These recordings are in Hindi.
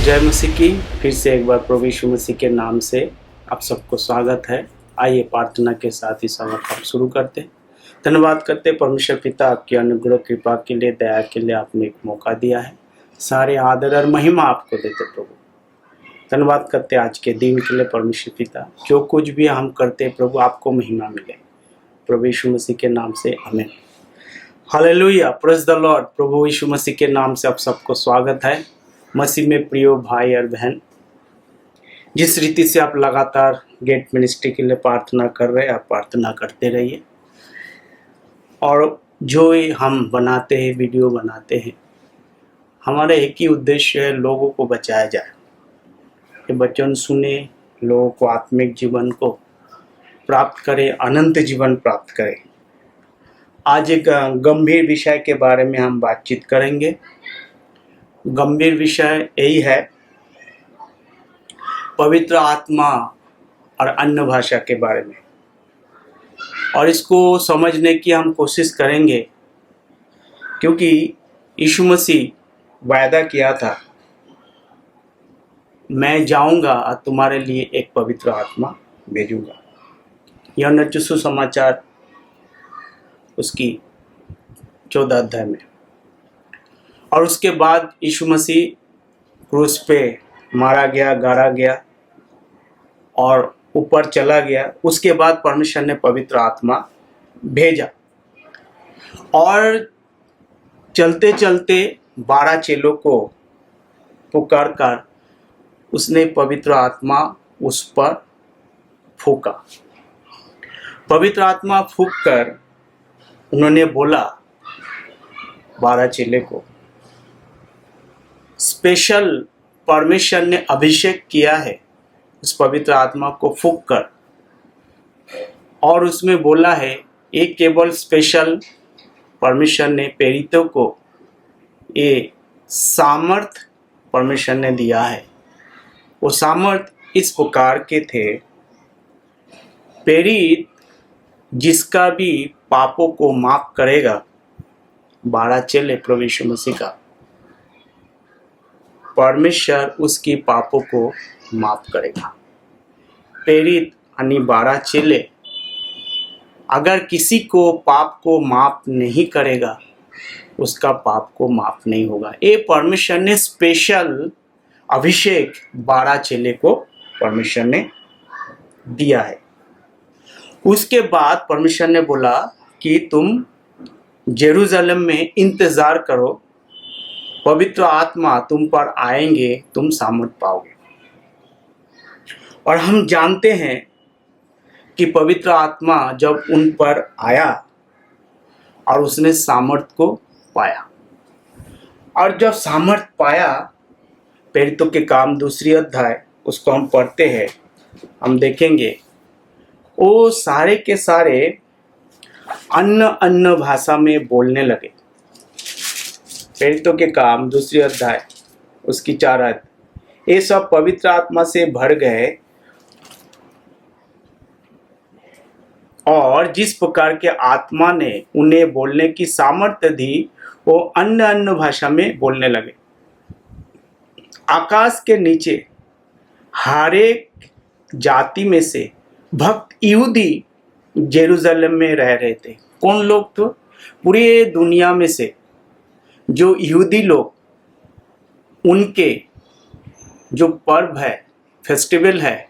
जय मसीह की। फिर से एक बार प्रभु यीशु मसीह के नाम से आप सबको स्वागत है। आइए प्रार्थना के साथ ही समय हम शुरू करते हैं। धन्यवाद करते परमेश्वर पिता, आपकी अनुग्रह कृपा के लिए, दया के लिए आपने एक मौका दिया है। सारे आदर और महिमा आपको देते प्रभु। धन्यवाद करते आज के दिन के लिए परमेश्वर पिता। जो कुछ भी हम करते प्रभु, आपको महिमा मिले प्रभु यीशु मसीह के नाम से, आमीन। Hallelujah, praise the Lord. प्रभु यीशु मसीह के नाम से आप सबको स्वागत है। मसीह में प्रिय भाई और बहन, जिस रीति से आप लगातार गेट मिनिस्ट्री के लिए प्रार्थना कर रहे हैं, आप प्रार्थना करते रहिए। और जो हम बनाते हैं, वीडियो बनाते हैं, हमारा एक ही उद्देश्य है, लोगों को बचाया जाए। ये वचन सुने, लोगों को आत्मिक जीवन को प्राप्त करें, अनंत जीवन प्राप्त करें। आज एक गंभीर विषय के बारे में हम बातचीत करेंगे। गंभीर विषय यही है, पवित्र आत्मा और अन्य भाषा के बारे में। और इसको समझने की हम कोशिश करेंगे, क्योंकि यीशु मसीह वायदा किया था, मैं जाऊंगा और तुम्हारे लिए एक पवित्र आत्मा भेजूंगा। यूहन्ना सुसमाचार उसकी 14 अध्याय में। और उसके बाद यीशु मसीह क्रूस पे मारा गया, गाड़ा गया और ऊपर चला गया। उसके बाद परमेश्वर ने पवित्र आत्मा भेजा और चलते चलते 12 चेलों को पुकार कर उसने पवित्र आत्मा उस पर फूका। पवित्र आत्मा फूक कर उन्होंने बोला 12 चेले को, स्पेशल परमेश्वर ने अभिषेक किया है उस पवित्र आत्मा को फूक कर। और उसमें बोला है, एक केवल स्पेशल परमेश्वर ने प्रेरितों को ये सामर्थ परमेश्वर ने दिया है। वो सामर्थ इस प्रकार के थे, प्रेरित जिसका भी पापों को माफ करेगा। 12 चेले प्रभु यीशु मसीह का, परमेश्वर उसकी पापों को माफ करेगा। प्रेरित यानी 12 चेले अगर किसी को पाप को माफ नहीं करेगा, उसका पाप को माफ नहीं होगा। ये परमेश्वर ने स्पेशल अभिषेक 12 चेले को परमेश्वर ने दिया है। उसके बाद परमेश्वर ने बोला कि तुम जेरूशलेम में इंतजार करो, पवित्र आत्मा तुम पर आएंगे, तुम सामर्थ पाओगे। और हम जानते हैं कि पवित्र आत्मा जब उन पर आया और उसने सामर्थ को पाया, और जब सामर्थ पाया, प्रेरितों के काम 2 अध्याय उसको हम पढ़ते हैं, हम देखेंगे वो सारे के सारे अन्य भाषा में बोलने लगे। प्रेरितों के काम 2 अध्याय उसकी 4 आयत, ये सब पवित्र आत्मा से भर गए और जिस प्रकार के आत्मा ने उन्हें बोलने की सामर्थ्य दी, वो अन्य भाषा में बोलने लगे। आकाश के नीचे हर एक जाति में से भक्त यहूदी जेरूशलेम में रह रहे थे। कौन लोग? तो पूरे दुनिया में से जो यहूदी लोग, उनके जो पर्व है, फेस्टिवल है,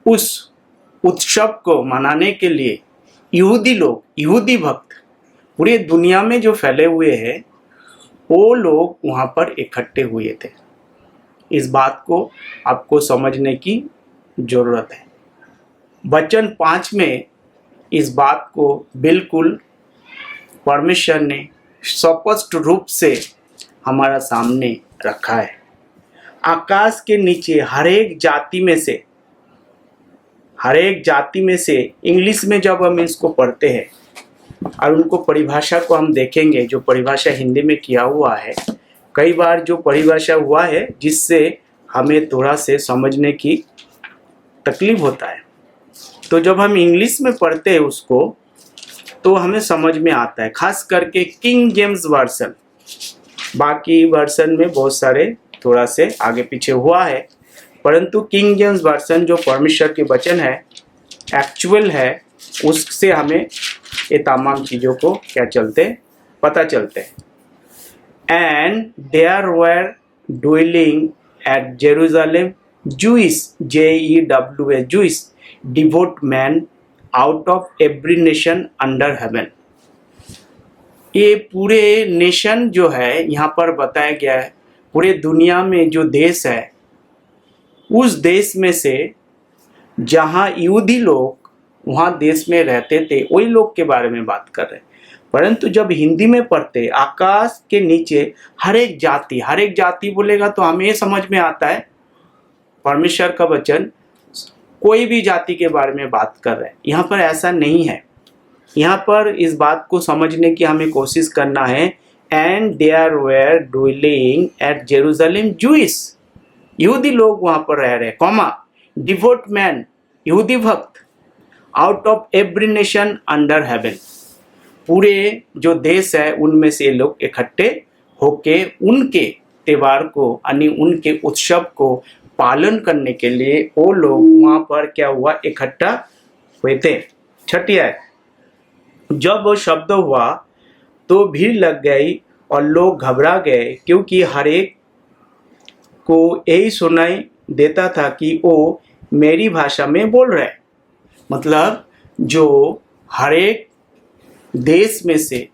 उस उत्सव को मनाने के लिए यहूदी लोग, यहूदी भक्त पूरे दुनिया में जो फैले हुए हैं, वो लोग वहाँ पर इकट्ठे हुए थे। इस बात को आपको समझने की जरूरत है। वचन 5 में इस बात को बिल्कुल परमेश्वर ने स्पष्ट रूप से हमारा सामने रखा है। आकाश के नीचे हर एक जाति में से इंग्लिश में जब हम इसको पढ़ते हैं और उनको परिभाषा को हम देखेंगे, जो परिभाषा हिंदी में किया हुआ है, कई बार जो परिभाषा हुआ है जिससे हमें थोड़ा से समझने की तकलीफ होता है, तो जब हम इंग्लिश में पढ़ते हैं उसको, तो हमें समझ में आता है। खास करके किंग जेम्स वर्सन, बाकी वर्सन में बहुत सारे थोड़ा से आगे पीछे हुआ है, परंतु किंग जेम्स वर्जन जो परमेश्वर के वचन है, एक्चुअल है, उससे हमें ये तमाम चीज़ों को क्या चलते पता चलते हैं। And there were dwelling at Jerusalem Jewish, JEWS, Jewish devout men out of every nation under heaven। ये पूरे नेशन जो है यहाँ पर बताया गया है, पूरे दुनिया में जो देश है, उस देश में से जहाँ यहूदी लोग वहाँ देश में रहते थे, वही लोग के बारे में बात कर रहे हैं। परंतु जब हिंदी में पढ़ते, आकाश के नीचे हर एक जाति बोलेगा तो हमें समझ में आता है परमेश्वर का वचन कोई भी जाति के बारे में बात कर रहे हैं। यहाँ पर ऐसा नहीं है। यहाँ पर इस बात को समझने की हमें कोशिश करना है। And there were dwelling at Jerusalem Jewish, यहूदी लोग वहाँ पर रह रहे, कॉमा डिवोट मैन, यहूदी भक्त, out of every nation under heaven, पूरे जो देश है उनमें से लोग इकट्ठे होके उनके त्यौहार को यानी उनके उत्सव को पालन करने के लिए वो लोग वहाँ पर क्या हुआ, इकट्ठा हुए थे। छठी आयत, जब वो शब्द हुआ तो भीड़ लग गई और लोग घबरा गए, क्योंकि हर एक को यही सुनाई देता था कि वो मेरी भाषा में बोल रहे। मतलब जो हर एक देश में से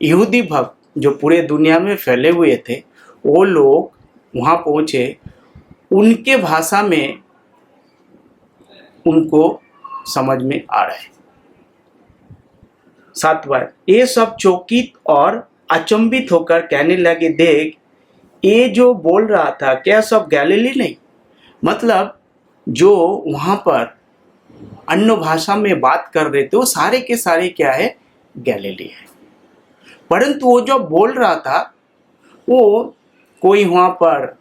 यहूदी भक्त जो पूरे दुनिया में फैले हुए थे, वो लोग वहाँ पहुँचे, उनके भाषा में उनको समझ में आ रहा है। 7 बार ये सब चौकित और अचंभित होकर कहने लगे, देख ये जो बोल रहा था क्या सब गैलीली नहीं? मतलब जो वहाँ पर अन्य भाषा में बात कर रहे थे वो सारे के सारे क्या है, गैलीली है। परंतु वो जो बोल रहा था वो कोई वहाँ पर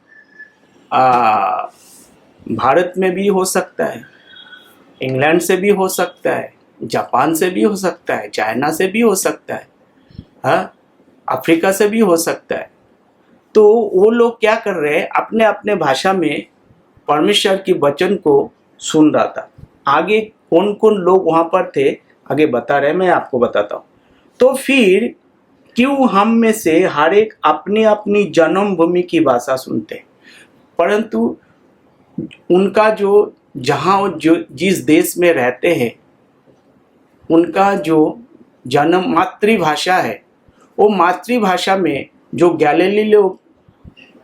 भारत में भी हो सकता है, इंग्लैंड से भी हो सकता है, जापान से भी हो सकता है, चाइना से भी हो सकता है, हाँ, अफ्रीका से भी हो सकता है। तो वो लोग क्या कर रहे हैं, अपने अपने भाषा में परमेश्वर की वचन को सुन रहा था। आगे कौन कौन लोग वहाँ पर थे आगे बता रहे, मैं आपको बताता हूँ। तो फिर क्यों हम में से हर एक अपनी अपनी जन्मभूमि की भाषा सुनते हैं, परंतु उनका जो जहाँ जो जिस देश में रहते हैं उनका जो जन्म मातृभाषा है, वो मातृभाषा में जो गैलीली लोग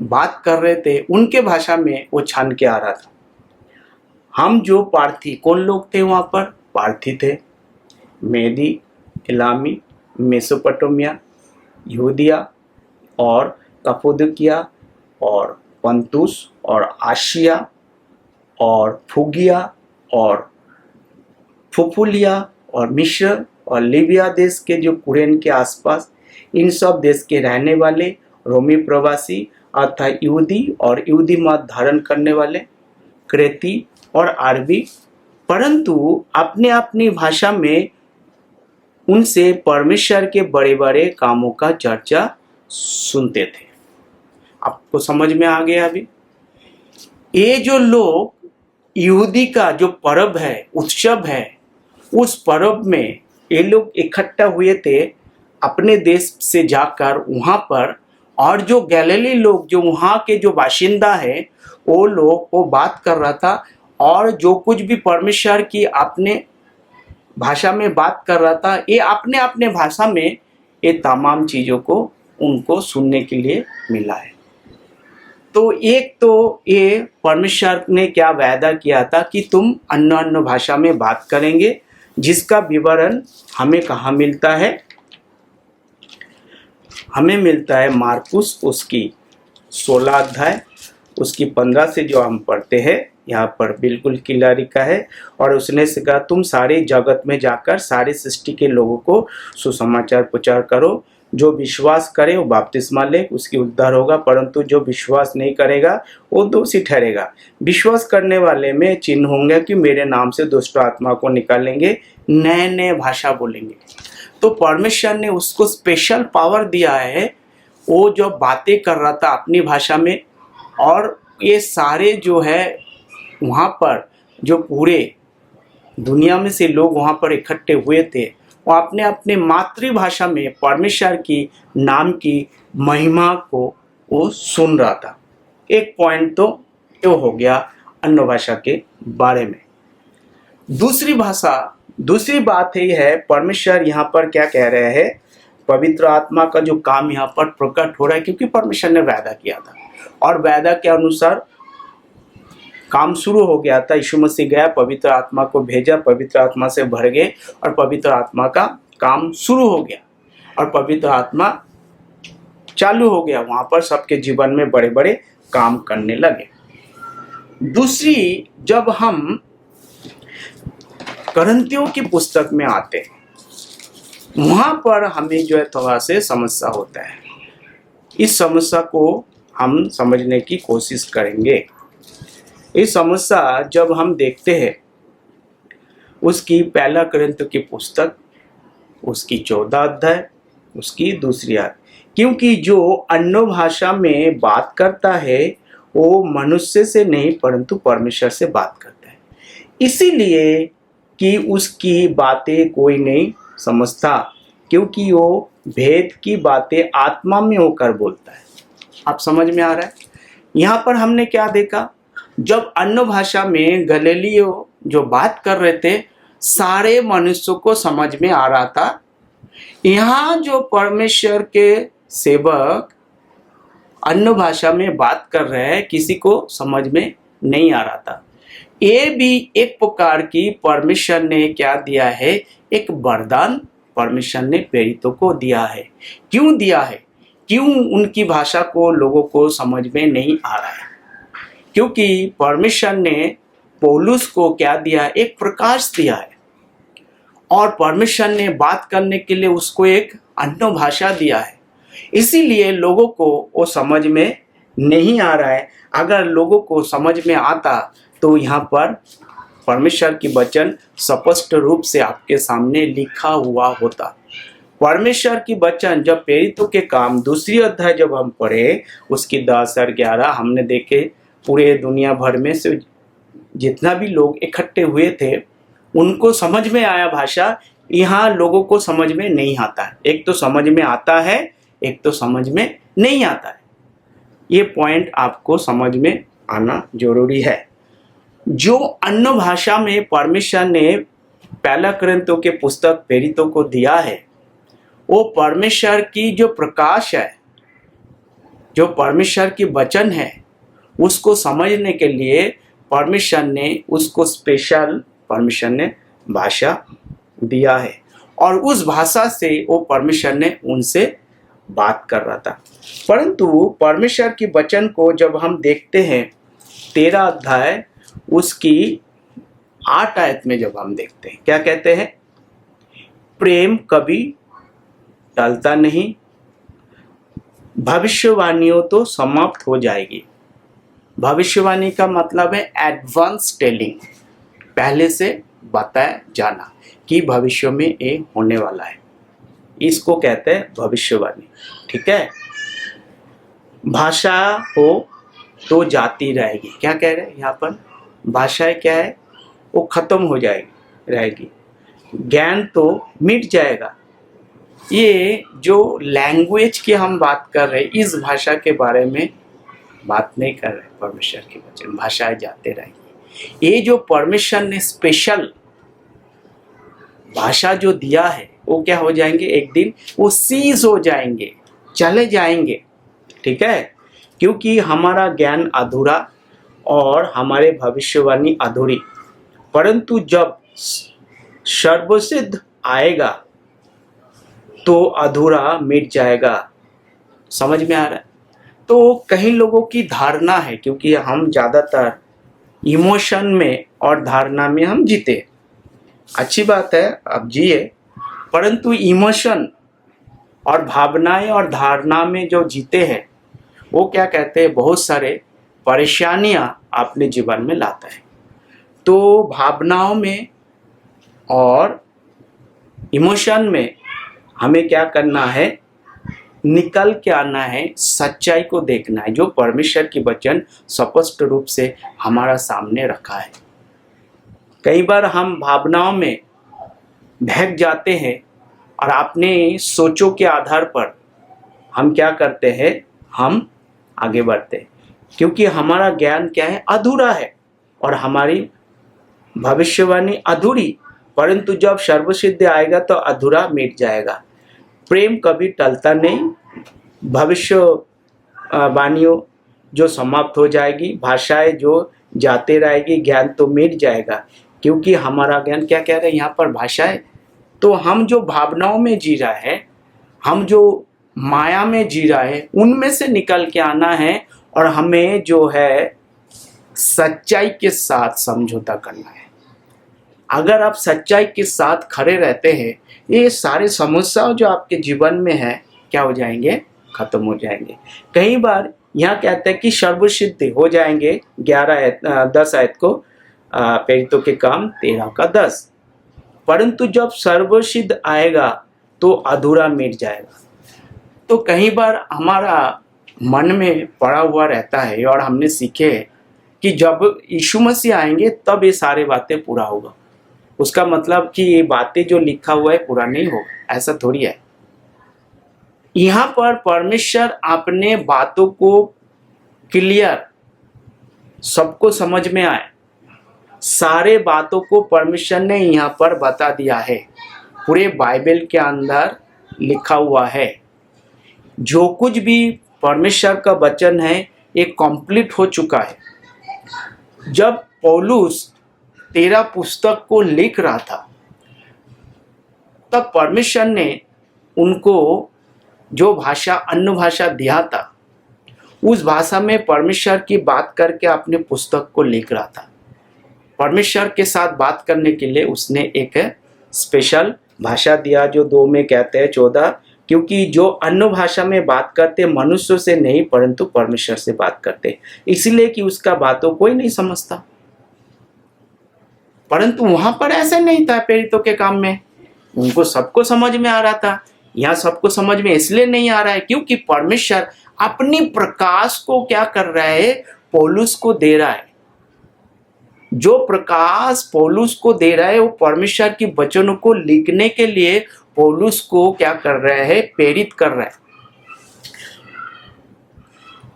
बात कर रहे थे उनके भाषा में वो छान के आ रहा था। हम जो पार्थी, कौन लोग थे वहाँ पर, पार्थी थे, मेदी, इलामी, मेसोपोटामिया, यहूदिया और कप्पादोकिया और पंतुस और आशिया और फ्रूगिया और फुफुलिया और मिस्र और लीबिया देश के जो कुरेन के आसपास, इन सब देश के रहने वाले रोमी प्रवासी अर्थात यहूदी और यहूदी मत धारण करने वाले, क्रेती और अरबी, परंतु अपने अपनी भाषा में उनसे परमेश्वर के बड़े बड़े कामों का चर्चा सुनते थे। आपको समझ में आ गया? अभी ये जो लोग यहूदी का जो पर्व है, उत्सव है, उस पर्व में ये लोग इकट्ठा हुए थे अपने देश से जाकर वहाँ पर, और जो गैलीली लोग जो वहाँ के जो बाशिंदा है वो लोग वो बात कर रहा था, और जो कुछ भी परमेश्वर की अपने भाषा में बात कर रहा था, ये अपने अपने भाषा में ये तमाम चीज़ों को उनको सुनने के लिए मिला है। तो एक तो ये परमेश्वर ने क्या वायदा किया था कि तुम अन्य अन्य भाषा में बात करेंगे, जिसका विवरण हमें कहाँ मिलता है, हमें मिलता है मार्कुस उसकी 16 अध्याय उसकी 15 से जो हम पढ़ते हैं, यहाँ पर बिल्कुल क्लियर लिखा है, और उसने से कहा तुम सारे जगत में जाकर सारे सृष्टि के लोगों को सुसमाचार प्रचार करो, जो विश्वास करे वो बपतिस्मा ले उसकी उद्धार होगा, परंतु जो विश्वास नहीं करेगा वो दोषी ठहरेगा। विश्वास करने वाले में चिन्ह होंगे कि मेरे नाम से दुष्ट आत्मा को निकालेंगे, नए नए भाषा बोलेंगे। तो परमेश्वर ने उसको स्पेशल पावर दिया है, वो जो बातें कर रहा था अपनी भाषा में और ये सारे जो है वहाँ पर जो पूरे दुनिया में से लोग वहाँ पर इकट्ठे हुए थे, वो अपने अपने मातृभाषा में परमेश्वर की नाम की महिमा को वो सुन रहा था। एक पॉइंट तो ये हो गया अन्य भाषा के बारे में। दूसरी बात ये है, परमेश्वर यहाँ पर क्या कह रहे हैं, पवित्र आत्मा का जो काम यहाँ पर प्रकट हो रहा है, क्योंकि परमेश्वर ने वादा किया था और वादा के अनुसार काम शुरू हो गया था। यीशु मसीह गया, पवित्र आत्मा को भेजा, पवित्र आत्मा से भर गए और पवित्र आत्मा का काम शुरू हो गया और पवित्र आत्मा चालू हो गया, वहां पर सबके जीवन में बड़े बड़े काम करने लगे। दूसरी, जब हम करंथियों की पुस्तक में आते हैं, वहां पर हमें जो है थोड़ा से समस्या होता है। इस समस्या को हम समझने की कोशिश करेंगे। इस समस्या जब हम देखते हैं उसकी पहला करंथियों की पुस्तक, उसकी 14 अध्याय, उसकी 2 आयत, क्योंकि जो अन्य भाषा में बात करता है वो मनुष्य से नहीं परंतु परमेश्वर से बात करता है, इसीलिए कि उसकी बातें कोई नहीं समझता, क्योंकि वो भेद की बातें आत्मा में होकर बोलता है। आप समझ में आ रहा है? यहाँ पर हमने क्या देखा, जब अन्य भाषा में गलीलियो जो बात कर रहे थे सारे मनुष्यों को समझ में आ रहा था। यहाँ जो परमेश्वर के सेवक अन्य भाषा में बात कर रहे हैं किसी को समझ में नहीं आ रहा था। ये भी एक प्रकार की परमेश्वर ने क्या दिया है, एक वरदान परमेश्वर ने प्रेरितों को दिया है। क्यों दिया है? क्यों उनकी भाषा को लोगों को समझ में नहीं आ रहा है? क्योंकि परमेश्वर ने पौलुस को क्या दिया, एक प्रकाश दिया है और परमेश्वर ने बात करने के लिए उसको एक अन्य भाषा दिया है, इसीलिए लोगों को वो समझ में नहीं आ रहा है। अगर लोगों को समझ में आता तो यहाँ पर परमेश्वर की वचन स्पष्ट रूप से आपके सामने लिखा हुआ होता। परमेश्वर की वचन जब प्रेरितों के काम 2 अध्याय जब हम पढ़े, उसकी 10 और 11 हमने देखे, पूरे दुनिया भर में से जितना भी लोग इकट्ठे हुए थे उनको समझ में आया भाषा। यहाँ लोगों को समझ में नहीं आता है, एक तो समझ में आता है, एक तो समझ में नहीं आता है। ये पॉइंट आपको समझ में आना जरूरी है। जो अन्य भाषा में परमेश्वर ने पहला करंथियों के पुस्तक प्रेरितों को दिया है, वो परमेश्वर की जो प्रकाश है, जो परमेश्वर की वचन है, उसको समझने के लिए परमेश्वर ने उसको स्पेशल परमेश्वर ने भाषा दिया है और उस भाषा से वो परमेश्वर ने उनसे बात कर रहा था। परंतु परमेश्वर की वचन को जब हम देखते हैं 13 अध्याय उसकी 8 आयत में जब हम देखते हैं, क्या कहते हैं, प्रेम कभी टलता नहीं, भविष्यवाणियों तो समाप्त हो जाएगी। भविष्यवाणी का मतलब है एडवांस टेलिंग, पहले से बताया जाना कि भविष्य में ये होने वाला है, इसको कहते हैं भविष्यवाणी। ठीक है, भाषा हो तो जाती रहेगी। क्या कह रहे हैं यहाँ पर, भाषाएं क्या है, वो खत्म हो जाएगी रहेगी, ज्ञान तो मिट जाएगा। ये जो लैंग्वेज की हम बात कर रहे हैं, इस भाषा के बारे में बात नहीं कर रहे। परमेश्वर के वचन भाषाएं जाते रहेंगी। ये जो परमेश्वर ने स्पेशल भाषा जो दिया है वो क्या हो जाएंगे, एक दिन वो सीज हो जाएंगे, चले जाएंगे। ठीक है, क्योंकि हमारा ज्ञान अधूरा और हमारे भविष्यवाणी अधूरी, परंतु जब सर्वसिद्ध आएगा तो अधूरा मिट जाएगा। समझ में आ रहा है? तो कई लोगों की धारणा है, क्योंकि हम ज़्यादातर इमोशन में और धारणा में हम जीते, अच्छी बात है आप जिए, परंतु इमोशन और भावनाएं और धारणा में जो जीते हैं वो क्या कहते हैं, बहुत सारे परेशानियां अपने जीवन में लाता है। तो भावनाओं में और इमोशन में हमें क्या करना है, निकल के आना है, सच्चाई को देखना है जो परमेश्वर की वचन स्पष्ट रूप से हमारा सामने रखा है। कई बार हम भावनाओं में बहक जाते हैं और अपने सोचों के आधार पर हम क्या करते हैं, हम आगे बढ़ते हैं, क्योंकि हमारा ज्ञान क्या है, अधूरा है और हमारी भविष्यवाणी अधूरी। परंतु जब सर्वसिद्ध आएगा तो अधूरा मिट जाएगा। प्रेम कभी टलता नहीं, भविष्यवाणियों जो समाप्त हो जाएगी, भाषाएं जो जाते रहेगी, ज्ञान तो मिट जाएगा। क्योंकि हमारा ज्ञान क्या कह रहे हैं यहाँ पर, भाषाएं। तो हम जो भावनाओं में जी रहा है, हम जो माया में जी रहा है, उनमें से निकल के आना है और हमें जो है सच्चाई के साथ समझौता करना है। अगर आप सच्चाई के साथ खड़े रहते हैं, ये सारे समस्या जो आपके जीवन में है क्या हो जाएंगे, खत्म हो जाएंगे। कई बार यहाँ कहते हैं कि सर्वसिद्ध हो जाएंगे, 10 आयत को, प्रेरितों के काम 13 का 10। परंतु जब सर्वसिद्ध आएगा तो अधूरा मिट जाएगा। तो कई बार हमारा मन में पड़ा हुआ रहता है और हमने सीखे कि जब यीशु मसीह आएंगे तब ये सारी बातें पूरा होगा। उसका मतलब कि ये बातें जो लिखा हुआ है पूरा नहीं होगा, ऐसा थोड़ी है। यहाँ पर परमेश्वर अपने बातों को क्लियर, सबको समझ में आए, सारे बातों को परमेश्वर ने यहाँ पर बता दिया है। पूरे बाइबल के अंदर लिखा हुआ है। जो कुछ भी परमेश्वर का वचन है ये कंप्लीट हो चुका है। जब पौलुस 13 पुस्तक को लिख रहा था तब परमेश्वर ने उनको जो भाषा, अन्य भाषा दिया था, उस भाषा में परमेश्वर की बात करके अपने पुस्तक को लिख रहा था। परमेश्वर के साथ बात करने के लिए उसने एक स्पेशल भाषा दिया जो 2 में कहते हैं 14, क्योंकि जो अन्य भाषा में बात करते मनुष्यों से नहीं परंतु परमेश्वर से बात करते, इसलिए कि उसका बातों कोई नहीं समझता। परंतु वहां पर ऐसा नहीं था। प्रेरितों के काम में उनको सबको समझ में आ रहा था। यहाँ सबको समझ में इसलिए नहीं आ रहा है क्योंकि परमेश्वर अपनी प्रकाश को क्या कर रहा है, पौलुस को दे रहा है। जो प्रकाश पौलुस को दे रहा है वो परमेश्वर की वचनों को लिखने के लिए पौलुस को क्या कर रहा है, प्रेरित कर रहा है।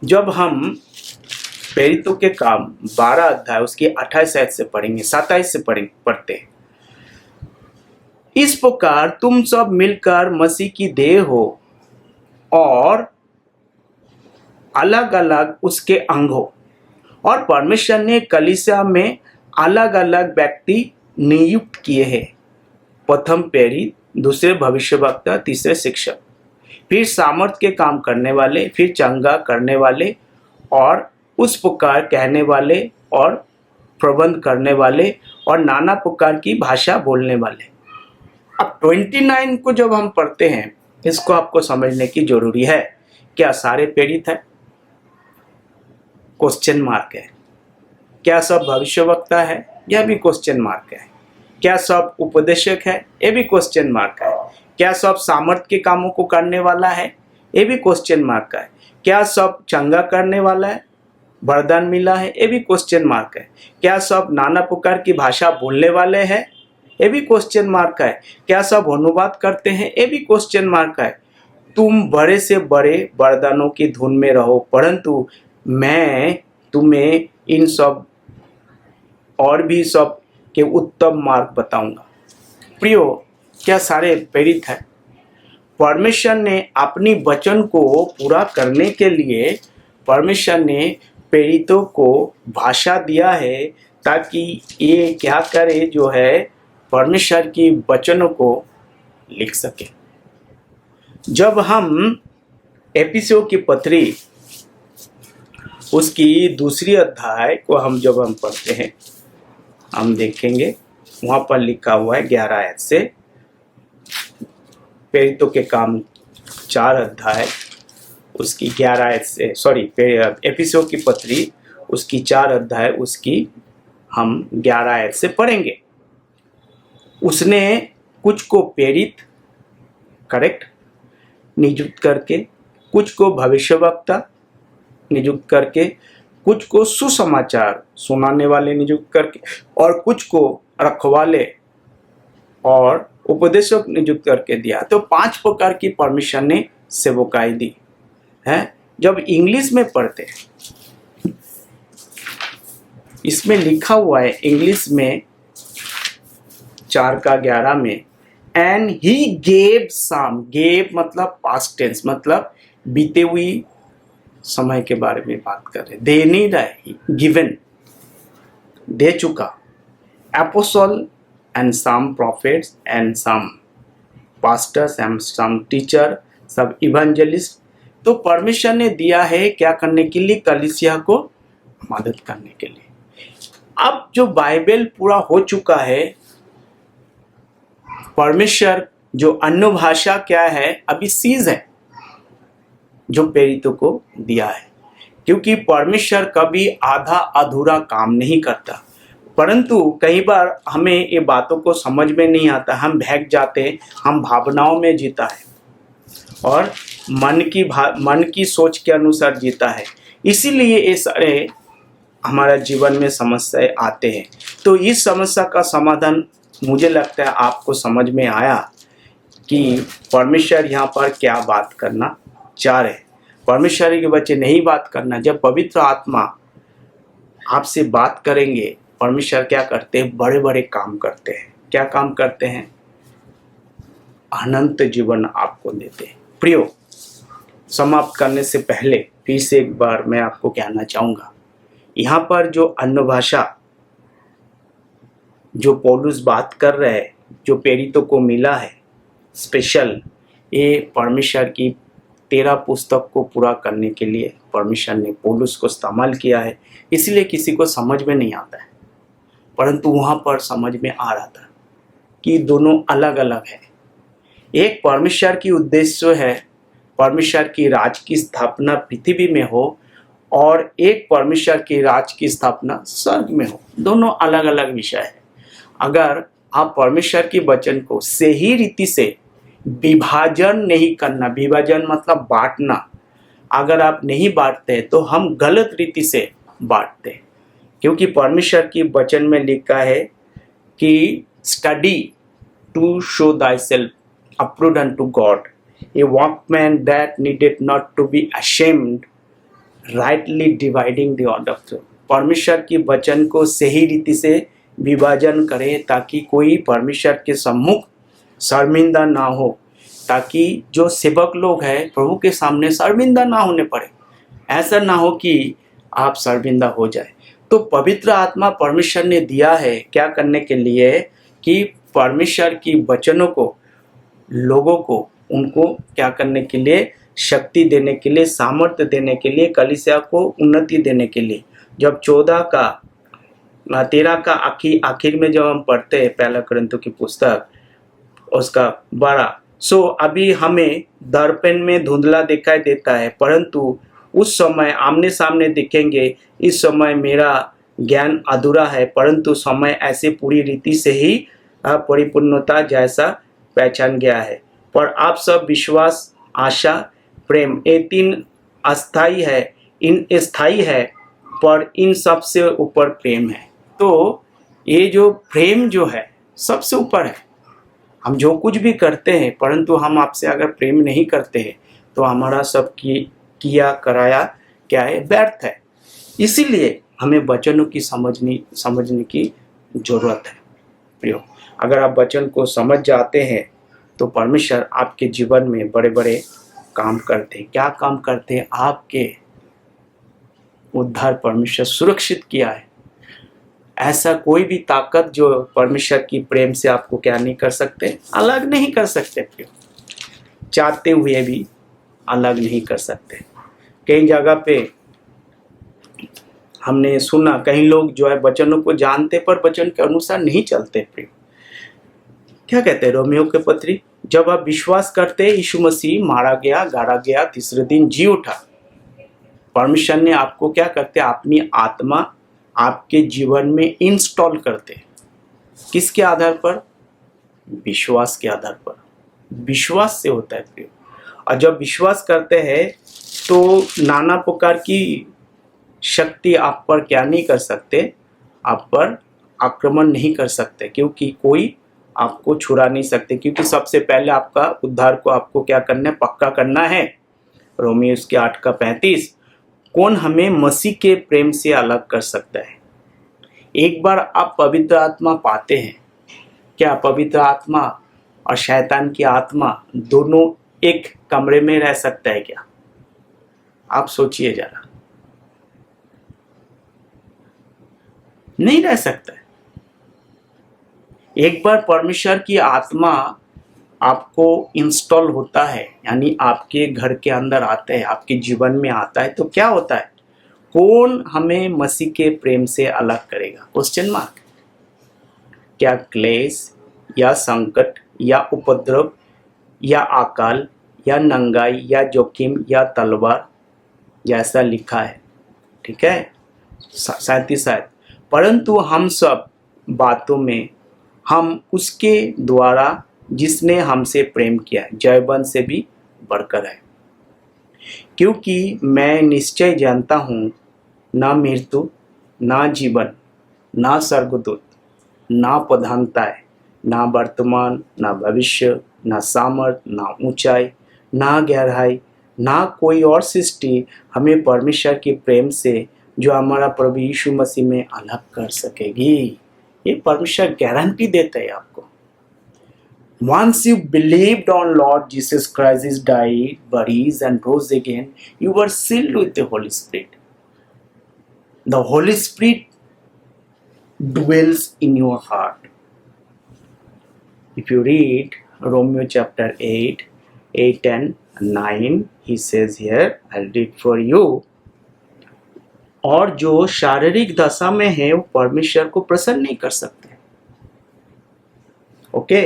जब हम प्रेरितों के काम 12 अध्याय उसकी 28 आयत से पढ़ेंगे, 27 से पढ़ते हैं। इस प्रकार तुम सब मिलकर मसीह की देह हो और अलग अलग उसके अंग हो, और परमेश्वर ने कलीसिया में अलग अलग व्यक्ति नियुक्त किए हैं। प्रथम प्रेरित, दूसरे भविष्यवक्ता, तीसरे शिक्षक, फिर सामर्थ के काम करने वाले, फिर चंगा करने वाले, और उस प्रकार कहने वाले, और प्रबंध करने वाले, और नाना प्रकार की भाषा बोलने वाले। अब 29 को जब हम पढ़ते हैं, इसको आपको समझने की जरूरी है। क्या सारे प्रेरित है? क्वेश्चन मार्क है। क्या सब भविष्यवक्ता है? यह भी क्वेश्चन मार्क है। क्या सब उपदेशक है? ये भी क्वेश्चन मार्क है। क्या सब सामर्थ के कामों को करने वाला है? ये भी क्वेश्चन मार्क है। क्या सब चंगा करने वाला है, वरदान मिला है? ये भी क्वेश्चन मार्क है। क्या सब नाना प्रकार की भाषा बोलने वाले हैं? ये भी क्वेश्चन मार्क है। क्या सब अनुवाद करते हैं? ये भी क्वेश्चन मार्क है। तुम बड़े से बड़े वरदानों की धुन में रहो, परंतु मैं तुम्हें इन सब और भी सब के उत्तम मार्ग बताऊंगा। प्रियो, क्या सारे प्रेरित है? परमेश्वर ने अपनी वचन को पूरा करने के लिए परमेश्वर ने प्रेरितों को भाषा दिया है ताकि ये क्या करे, जो है परमेश्वर की वचनों को लिख सके। जब हम एफिसियों की पत्री उसकी दूसरी अध्याय को जब हम पढ़ते हैं, हम देखेंगे वहाँ पर लिखा हुआ है 11 आयत से, प्रेरितों के काम 4 अध्याय उसकी 11 आयत से, एफिसियों की पत्री उसकी 4 अध्याय उसकी हम 11 आयत से पढ़ेंगे। उसने कुछ को प्रेरित नियुक्त करके कुछ को भविष्यवक्ता नियुक्त करके, कुछ को सुसमाचार सुनाने वाले नियुक्त करके, और कुछ को रखवाले और उपदेशक नियुक्त करके दिया। तो 5 प्रकार की परमिशन ने सेवकाई दी है। जब इंग्लिश में पढ़ते हैं, इसमें लिखा हुआ है इंग्लिश में 4:11 में, and he gave some, gave मतलब पास्ट टेंस, मतलब बीते हुई समय के बारे में बात कर रहे, दे नहीं रहे, गिवन, दे चुका, apostle and some prophets and some pastors and some teacher, सब इवेंजलिस्ट। तो परमिशन ने दिया है क्या करने के लिए? कलीसिया को मदद करने के लिए। अब जो बाइबल पूरा हो चुका है, परमेश्वर जो अन्य भाषा क्या है अभी सीज है, जो प्रेरितों को दिया है, क्योंकि परमेश्वर कभी आधा अधूरा काम नहीं करता। परंतु कई बार हमें ये बातों को समझ में नहीं आता, हम बहक जाते, हम भावनाओं में जीता है और मन की सोच के अनुसार जीता है, इसीलिए ये सारे हमारा जीवन में समस्याएं आते हैं। तो इस समस्या का समाधान मुझे लगता है आपको समझ में आया कि परमेश्वर यहाँ पर क्या बात करना चाह रहे। परमेश्वर के बच्चे नहीं बात करना, जब पवित्र आत्मा आपसे बात करेंगे, परमेश्वर क्या करते हैं? बड़े बड़े काम करते हैं। क्या काम करते हैं? अनंत जीवन आपको देते हैं। प्रियो, समाप्त करने से पहले फिर से एक बार मैं आपको कहना चाहूँगा, यहाँ पर जो अन्य भाषा जो पौलुस बात कर रहे हैं, जो प्रेरितों को मिला है स्पेशल, ये परमेश्वर की 13 पुस्तक को पूरा करने के लिए परमेश्वर ने पौलुस को इस्तेमाल किया है। इसलिए किसी को समझ में नहीं आता है, परंतु वहाँ पर समझ में आ रहा था कि दोनों अलग अलग है। एक परमेश्वर की उद्देश्य है परमेश्वर की राज की स्थापना पृथ्वी में हो, और एक परमेश्वर की राज की स्थापना स्वर्ग में हो। दोनों अलग अलग विषय है। अगर आप परमेश्वर के वचन को सही रीति से विभाजन नहीं करना, विभाजन मतलब बांटना, अगर आप नहीं बांटते तो हम गलत रीति से बांटते हैं, क्योंकि परमेश्वर की वचन में लिखा है कि study to show thyself approved unto God, a workman that needed not to be ashamed, rightly dividing the word of truth। परमेश्वर की वचन को सही रीति से विभाजन करें ताकि कोई परमेश्वर के सम्मुख शर्मिंदा ना हो, ताकि जो सेवक लोग हैं प्रभु के सामने शर्मिंदा ना होने पड़े। ऐसा ना हो कि आप शर्मिंदा हो जाए। तो पवित्र आत्मा परमेश्वर ने दिया है क्या करने के लिए? कि परमेश्वर की वचनों को लोगों को उनको क्या करने के लिए? शक्ति देने के लिए, सामर्थ्य देने के लिए, कलीसिया को उन्नति देने के लिए। जब 13 का आखिर में जब हम पढ़ते हैं पहला कोरिन्थियों की पुस्तक उसका 12, सो अभी हमें दर्पण में धुंधला दिखाई देता है, परंतु उस समय आमने सामने दिखेंगे। इस समय मेरा ज्ञान अधूरा है, परंतु समय ऐसे पूरी रीति से ही परिपूर्णता जैसा पहचान गया है। पर आप सब विश्वास, आशा, प्रेम, ये 3 अस्थाई है, इन स्थायी है, पर इन सबसे ऊपर प्रेम है। तो ये जो प्रेम जो है सबसे ऊपर है। हम जो कुछ भी करते हैं, परंतु हम आपसे अगर प्रेम नहीं करते हैं तो हमारा सब किया कराया क्या है? व्यर्थ है। इसीलिए हमें वचनों की समझने की जरूरत है। प्रियो, अगर आप वचन को समझ जाते हैं तो परमेश्वर आपके जीवन में बड़े बड़े काम करते हैं। क्या काम करते हैं? आपके उद्धार परमेश्वर सुरक्षित किया है। ऐसा कोई भी ताकत जो परमेश्वर की प्रेम से आपको क्या नहीं कर सकते? अलग नहीं कर सकते। प्रियो, चाहते हुए भी अलग नहीं कर सकते। कई जगह पे हमने सुना, कई लोग जो है वचनों को जानते पर वचन के अनुसार नहीं चलते। प्रियो, क्या कहते हैं रोमियो के पत्री, जब आप विश्वास करते यीशु मसीह मारा गया, गाड़ा गया, तीसरे दिन जी उठा, परमेश्वर ने आपको क्या करते? अपनी आत्मा आपके जीवन में इंस्टॉल करते। किसके आधार पर? विश्वास के आधार पर। विश्वास से होता है प्रियो। और जब विश्वास करते हैं तो नाना प्रकार की शक्ति आप पर क्या नहीं कर सकते, आप पर आक्रमण नहीं कर सकते, क्योंकि कोई आपको छुड़ा नहीं सकते, क्योंकि सबसे पहले आपका उद्धार को आपको क्या करना है, पक्का करना है। रोमियो उसके 8:35, कौन हमें मसीह के प्रेम से अलग कर सकता है। एक बार आप पवित्र आत्मा पाते हैं, क्या पवित्र आत्मा और शैतान की आत्मा दोनों एक कमरे में रह सकता है क्या? आप सोचिए जरा, नहीं रह सकता है। एक बार परमेश्वर की आत्मा आपको इंस्टॉल होता है, यानी आपके घर के अंदर आता है, आपके जीवन में आता है, तो क्या होता है, कौन हमें मसीह के प्रेम से अलग करेगा? Question mark. क्या क्लेश या संकट या उपद्रव या अकाल या नंगाई या जोखिम या तलवार, जैसा लिखा है, ठीक है, शायद परंतु हम सब बातों में हम उसके द्वारा जिसने हमसे प्रेम किया जयवंत से भी बढ़कर है। क्योंकि मैं निश्चय जानता हूँ, ना मृत्यु, ना जीवन, ना स्वर्गदूत, ना प्रधानताएं, ना वर्तमान, ना भविष्य, ना सामर्थ, ना ऊंचाई, ना गहराई, ना कोई और सृष्टि हमें परमेश्वर के प्रेम से जो हमारा प्रभु यीशु मसीह में अलग कर सकेगी। ये परमेश्वर गारंटी देता है आपको। Once you believed on Lord Jesus Christ, He died, buried and rose again, you were sealed with the Holy Spirit. The Holy Spirit dwells in your heart. If you read Romeo chapter 8 and 9, he says here, I'll read for you. और जो शारीरिक दशा में है वो परमेश्वर को प्रसन्न नहीं कर सकते, ओके।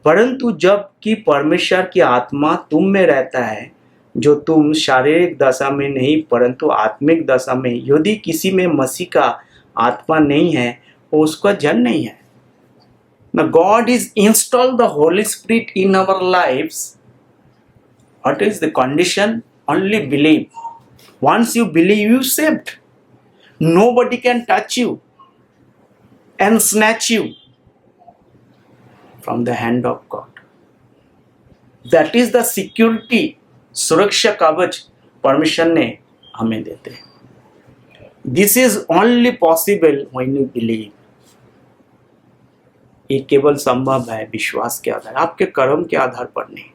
परंतु जब कि परमेश्वर की आत्मा तुम में रहता है, जो तुम शारीरिक दशा में नहीं परंतु आत्मिक दशा में, यदि किसी में मसीह का आत्मा नहीं है वो उसका जन नहीं है। Now God is installed the Holy Spirit in our lives. What is the condition? Only believe. Once you believe, you saved. Nobody can touch you and snatch you from the hand of God. That is the security, सुरक्षा कवच परमेश्वर ने हमें देते हैं। This is only possible when you believe. ये केवल संभव है विश्वास के आधार, आपके कर्म के आधार पर नहीं।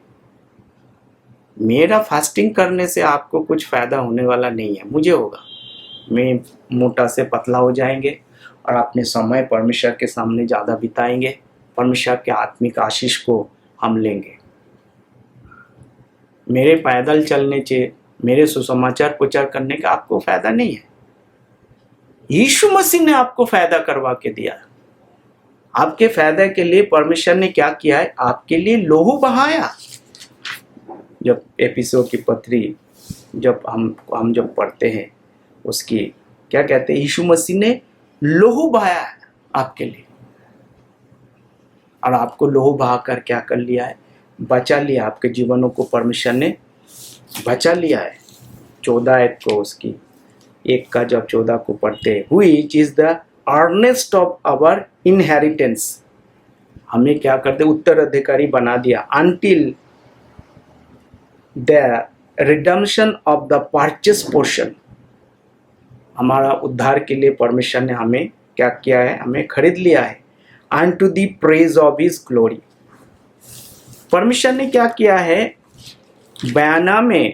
मेरा फास्टिंग करने से आपको कुछ फायदा होने वाला नहीं है, मुझे होगा। मैं मोटा से पतला हो जाएंगे और अपने समय परमेश्वर के सामने ज़्यादा बिताएंगे, परमेश्वर के आत्मिक आशीष को हम लेंगे। मेरे पैदल चलने से, मेरे सुसमाचार प्रचार करने का आपको फायदा नहीं है। यीशु मसीह ने आपको फायदा करवा के दिया। आपके फायदे के लिए परमेश्वर ने क्या किया है, आपके लिए लोहू बहाया। जब एफिसियों की पत्री जब हम जब पढ़ते हैं, उसकी क्या कहते हैं, यीशु मसीह ने लोहू बहाया है आपके लिए, और आपको लोहू बहाकर क्या कर लिया है, बचा लिया। आपके जीवनों को परमेश्वर ने बचा लिया है। 14 को उसकी 1 का जब 14 को पढ़ते हैं, which is the earnest of our inheritance, हमें क्या करते, उत्तराधिकारी बना दिया, until the redemption of the purchase portion. हमारा उद्धार के लिए परमेश्वर ने हमें क्या किया है, हमें खरीद लिया है। And to the praise of his glory, परमेश्वर ने क्या किया है, बयाना में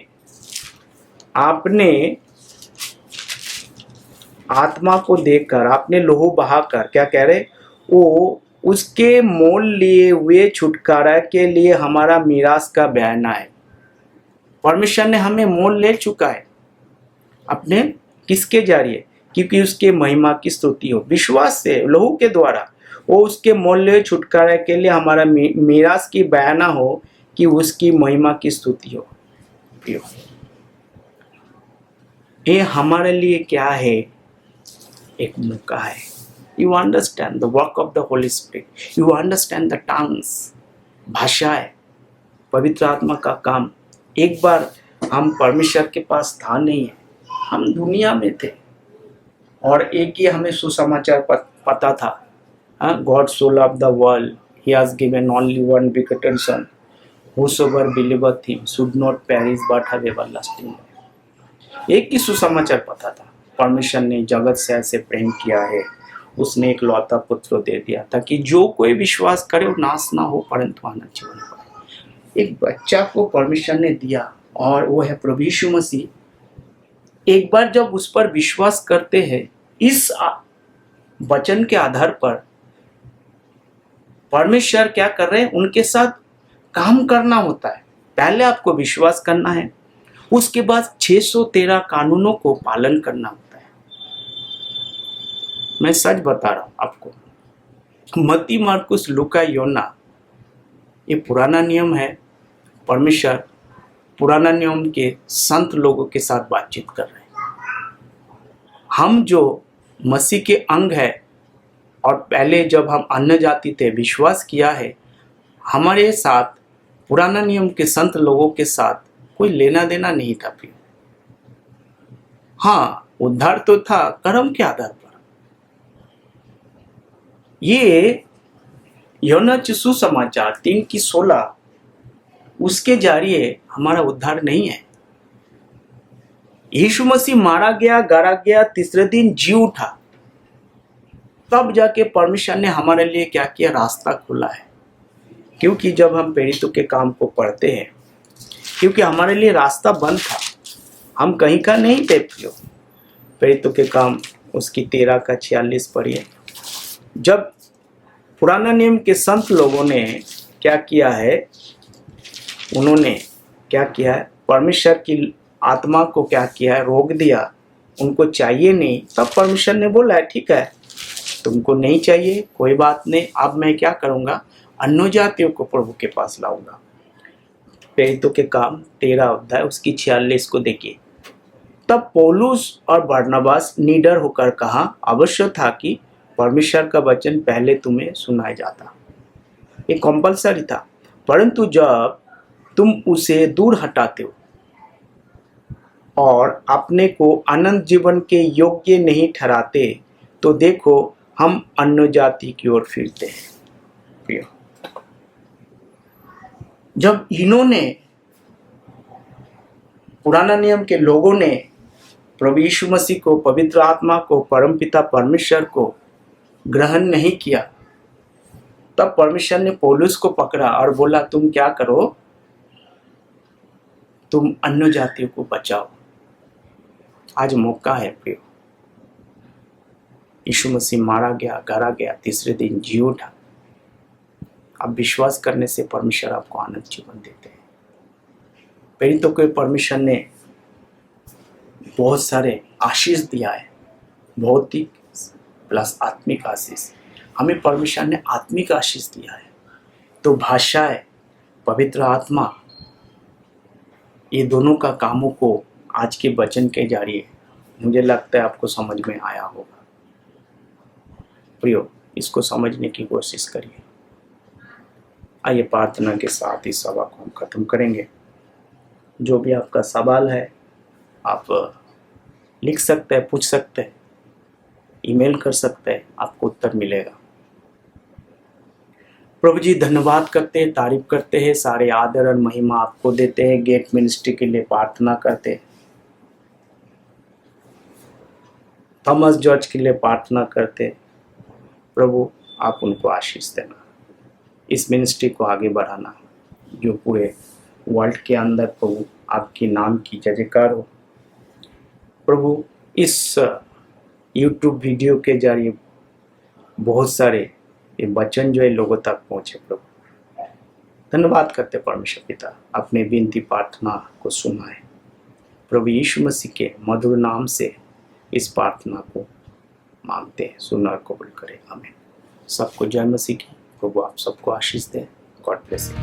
आपने आत्मा को देखकर, आपने लोहू बहाकर, क्या कह रहे, वो उसके मोल लिए हुए छुटकारा के लिए हमारा मीरास का बयाना है। परमेश्वर ने हमें मोल ले चुका है अपने किसके जरिए, क्योंकि उसके महिमा की स्तुति हो, विश्वास से, लहू के द्वारा। वो उसके मोल ले छुटकारा के लिए हमारा मीरास की बयाना हो, कि उसकी महिमा की स्तुति हो। ये हमारे लिए क्या है, एक मौका है। You understand the work of the Holi spirit, you understand the tongues, भाषाएं, पवित्र आत्मा का काम, एक बार हम परमेश्वर के पास था नहीं है, हम दुनिया में थे और एक ही हमें सुसमाचार पता था, God so loved the world he has given only one begotten son whosoever believeth him should not perish but have everlasting life। एक ही सुसमाचार पता था, परमेश्वर ने जगत से ऐसे प्रेम किया है, उसने एक लौता पुत्र दे दिया ताकि जो कोई विश्वास करे वो नाश ना हो परंतु अनंत जीवन पाए। एक बच्चा को परमेश्वर ने दिया और वो है प्रभु यीशु मसीह। एक बार जब उस पर विश्वास करते हैं, इस वचन के आधार पर परमेश्वर क्या कर रहे हैं, उनके साथ काम करना होता है। पहले आपको विश्वास करना है, उसके बाद 613 कानूनों को पालन करना होता है। मैं सच बता रहा हूं आपको, मत्ती, मार्कुस, लूका, योना, ये पुराना नियम है। परमेश्वर पुराना नियम के संत लोगों के साथ बातचीत कर रहे हैं। हम जो मसीह के अंग है और पहले जब हम अन्य जाति थे विश्वास किया है, हमारे साथ पुराना नियम के संत लोगों के साथ कोई लेना देना नहीं था प्रिय। हाँ, उद्धार तो था कर्म के आधार पर। ये यूहन्ना सुसमाचार 3:16 उसके जरिए हमारा उद्धार नहीं है। यीशु मसीह मारा गया, गाड़ा गया, तीसरे दिन जी उठा, तब जाके परमेश्वर ने हमारे लिए क्या किया, रास्ता खोला है। क्योंकि जब हम प्रेरितों के काम को पढ़ते हैं, क्योंकि हमारे लिए रास्ता बंद था, हम कहीं का नहीं थे प्रियो। प्रेरितों के काम उसकी 13:46 पढ़िए। जब पुराना नियम के संत लोगों ने क्या किया है, उन्होंने क्या किया है, परमेश्वर की आत्मा को क्या किया है, रोक दिया, उनको चाहिए नहीं। तब परमेश्वर ने बोला है ठीक है, तुमको नहीं चाहिए, कोई बात नहीं, अब मैं क्या करूँगा, अन्य जातियों को प्रभु के पास लाऊंगा। प्रेरितों के काम 13 अध्याय उसकी 46 को देखिए। तब पौलुस और बरनबास निडर होकर कहा, अवश्य था कि परमेश्वर का वचन पहले तुम्हें सुनाया जाता, ये कंपलसरी था, परंतु जब तुम उसे दूर हटाते हो और अपने को अनंत जीवन के योग्य नहीं ठहराते, तो देखो हम अन्य जाति की ओर फिरते हैं। जब इन्होंने, पुराना नियम के लोगों ने प्रभु यीशु मसीह को, पवित्र आत्मा को, परमपिता परमेश्वर को ग्रहण नहीं किया, तब परमेश्वर ने पौलुस को पकड़ा और बोला तुम क्या करो, तुम अन्य जातियों को बचाओ। आज मौका है प्रियो। यीशु मसीह मारा गया, गाड़ा गया, तीसरे दिन जी उठा। अब विश्वास करने से परमेश्वर आपको अनंत जीवन देते हैं। प्रेरितों को परमेश्वर ने बहुत सारे आशीष दिया है, भौतिक प्लस आत्मिक आशीष। हमें परमेश्वर ने आत्मिक आशीष दिया है। तो भाषाएं, पवित्र आत्मा, ये दोनों का कामों को आज के वचन के जरिए मुझे लगता है आपको समझ में आया होगा। प्रियो, इसको समझने की कोशिश करिए। आइए प्रार्थना के साथ इस सभा को हम खत्म करेंगे। जो भी आपका सवाल है आप लिख सकते हैं, पूछ सकते हैं, ईमेल कर सकते हैं, आपको उत्तर मिलेगा। प्रभु जी धन्यवाद करते हैं, तारीफ करते हैं, सारे आदर और महिमा आपको देते हैं। गेट मिनिस्ट्री के लिए प्रार्थना करते हैं, थॉमस जॉर्ज के लिए प्रार्थना करते हैं। प्रभु आप उनको आशीष देना, इस मिनिस्ट्री को आगे बढ़ाना, जो पूरे वर्ल्ड के अंदर प्रभु आपके नाम की जय जयकार हो। प्रभु इस यूट्यूब वीडियो के जरिए बहुत सारे ये वचन जो है लोगों तक पहुँचे। प्रभु धन्यवाद करते परमेश्वर पिता, अपने विनती प्रार्थना को सुना है। प्रभु यीशु मसीह के मधुर नाम से इस प्रार्थना को मांगते हैं, सुना और कबूल करें। आमीन। सबको जय मसीह की। प्रभु आप सबको आशीष दें। God bless you.